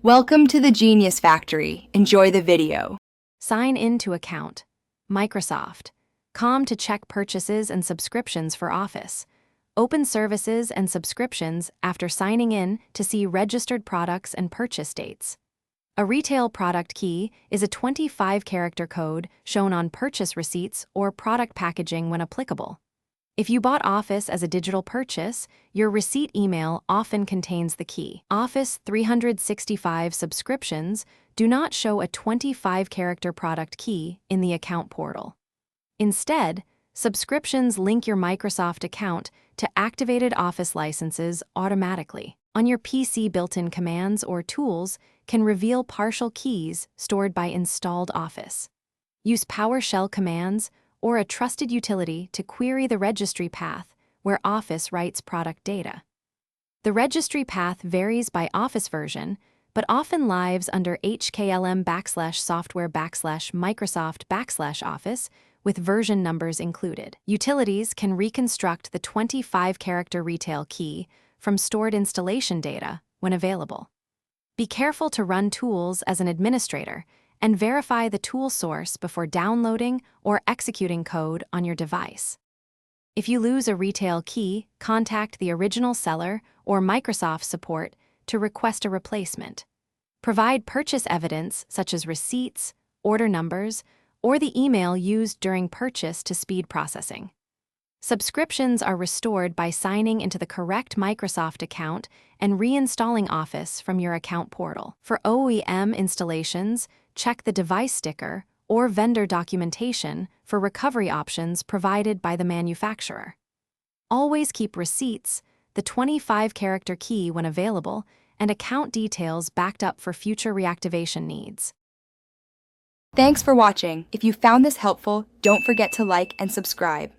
Welcome to the Genius Factory. Enjoy the video. Sign in to account. Microsoft. Com to check purchases and subscriptions for Office. Open services and subscriptions after signing in to see registered products and purchase dates. A retail product key is a 25-character code shown on purchase receipts or product packaging when applicable. If you bought Office as a digital purchase, your receipt email often contains the key. Office 365 subscriptions do not show a 25-character product key in the account portal. Instead, subscriptions link your Microsoft account to activated Office licenses automatically. On your PC, built-in commands or tools can reveal partial keys stored by installed Office. Use PowerShell commands or a trusted utility to query the registry path where Office writes product data. The registry path varies by Office version, but often lives under HKLM/software/Microsoft/Office with version numbers included. Utilities can reconstruct the 25-character retail key from stored installation data when available. Be careful to run tools as an administrator and verify the tool source before downloading or executing code on your device. If you lose a retail key, contact the original seller or Microsoft support to request a replacement. Provide purchase evidence such as receipts, order numbers, or the email used during purchase to speed processing. Subscriptions are restored by signing into the correct Microsoft account and reinstalling Office from your account portal. For OEM installations, check the device sticker or vendor documentation for recovery options provided by the manufacturer. Always keep receipts, the 25-character key when available, and account details backed up for future reactivation needs. Thanks for watching. If you found this helpful, don't forget to like and subscribe.